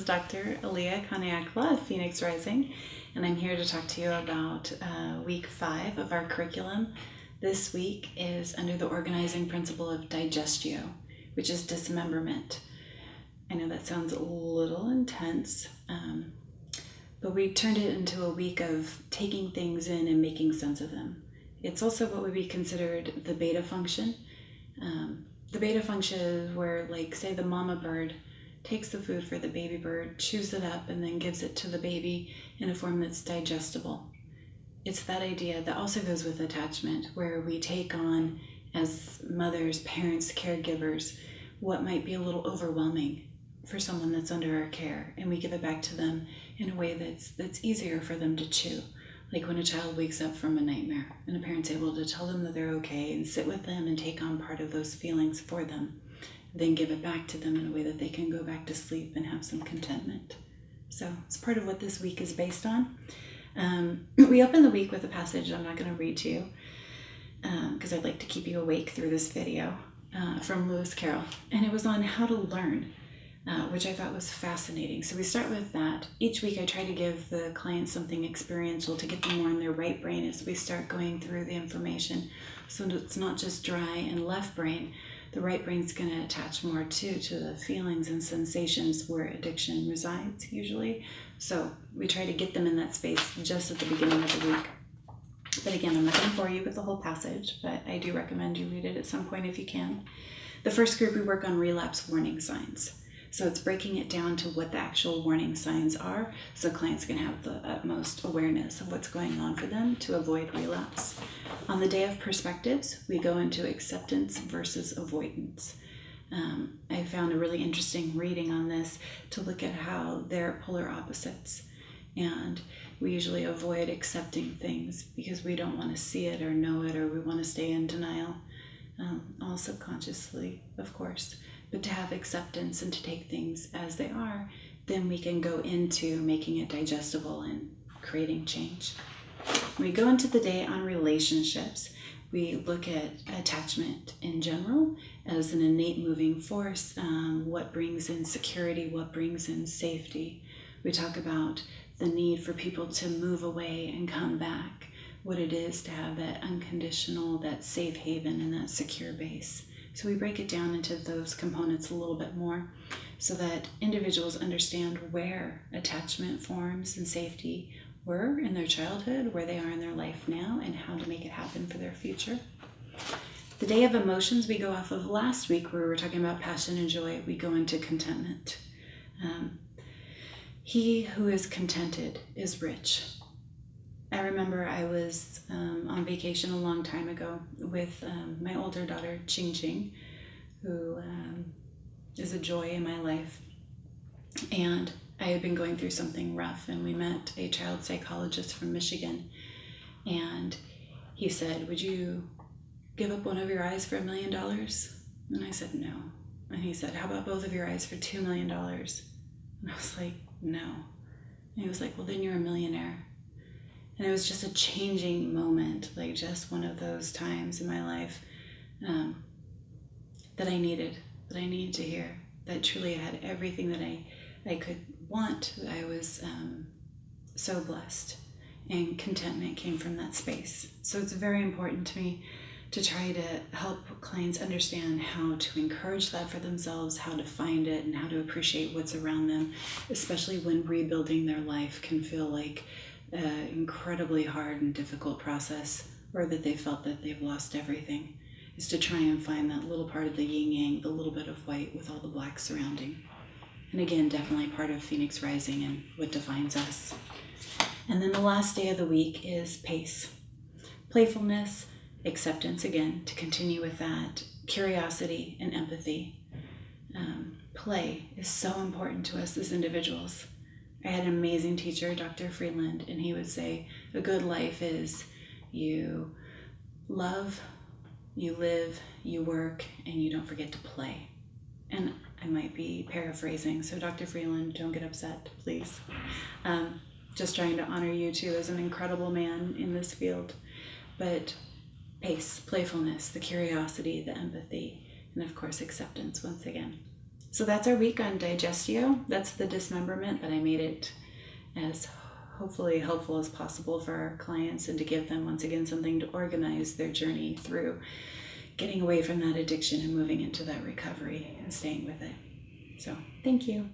is Dr. Alia Kaneaiakala of Phoenix Rising, and I'm here to talk to you about week 5 of our curriculum. This week is under the organizing principle of Digestio, which is dismemberment. I know that sounds a little intense, but we turned it into a week of taking things in and making sense of them. It's also what would be considered the beta function. The beta function is where, like, say the mama bird takes the food for the baby bird, chews it up, and then gives it to the baby in a form that's digestible. It's that idea that also goes with attachment, where we take on, as mothers, parents, caregivers, what might be a little overwhelming for someone that's under our care, and we give it back to them in a way that's easier for them to chew. Like when a child wakes up from a nightmare and a parent's able to tell them that they're okay and sit with them and take on part of those feelings for them, then give it back to them in a way that they can go back to sleep and have some contentment. So it's part of what this week is based on. We open the week with a passage I'm not going to read to you because I'd like to keep you awake through this video from Lewis Carroll. And it was on how to learn, which I thought was fascinating. So we start with that. Each week I try to give the client something experiential to get them more in their right brain as we start going through the information. So it's not just dry and left brain. The right brain's going to attach more to the feelings and sensations where addiction resides usually. So we try to get them in that space just at the beginning of the week. But again, I'm not going to bore you with the whole passage, but I do recommend you read it at some point if you can. The first group, we work on relapse warning signs. So it's breaking it down to what the actual warning signs are so clients can have the utmost awareness of what's going on for them to avoid relapse. On the day of perspectives, we go into acceptance versus avoidance. I found a really interesting reading on this to look at how they're polar opposites. And we usually avoid accepting things because we don't want to see it or know it, or we want to stay in denial, all subconsciously, of course. But to have acceptance and to take things as they are, then we can go into making it digestible and creating change. When we go into the day on relationships, we look at attachment in general as an innate moving force, what brings in security, what brings in safety. We talk about the need for people to move away and come back, what it is to have that unconditional, that safe haven and that secure base. So we break it down into those components a little bit more so that individuals understand where attachment forms and safety were in their childhood, where they are in their life now, and how to make it happen for their future. The day of emotions, we go off of last week where we were talking about passion and joy. We go into contentment. He who is contented is rich. I remember I was on vacation a long time ago with my older daughter, Ching Ching, who is a joy in my life. And I had been going through something rough, and we met a child psychologist from Michigan. And he said, "Would you give up one of your eyes for $1 million?" And I said, "No." And he said, "How about both of your eyes for $2 million?" And I was like, "No." And he was like, "Well, then you're a millionaire." And it was just a changing moment, like just one of those times in my life that I needed to hear, that truly I had everything that I could want. I was so blessed, and contentment came from that space. So it's very important to me to try to help clients understand how to encourage that for themselves, how to find it, and how to appreciate what's around them, especially when rebuilding their life can feel like an incredibly hard and difficult process, or that they felt that they've lost everything, is to try and find that little part of the yin-yang, the little bit of white with all the black surrounding. And again, definitely part of Phoenix Rising and what defines us. And then the last day of the week is pace. Playfulness, acceptance, again, to continue with that, curiosity and empathy. Play is so important to us as individuals. I had an amazing teacher, Dr. Freeland, and he would say, a good life is you love, you live, you work, and you don't forget to play. And I might be paraphrasing, so Dr. Freeland, don't get upset, please. Just trying to honor you too as an incredible man in this field. But pace, playfulness, the curiosity, the empathy, and of course acceptance once again. So that's our week on Digestio. That's the dismemberment, but I made it as hopefully helpful as possible for our clients and to give them, once again, something to organize their journey through getting away from that addiction and moving into that recovery and staying with it. So thank you.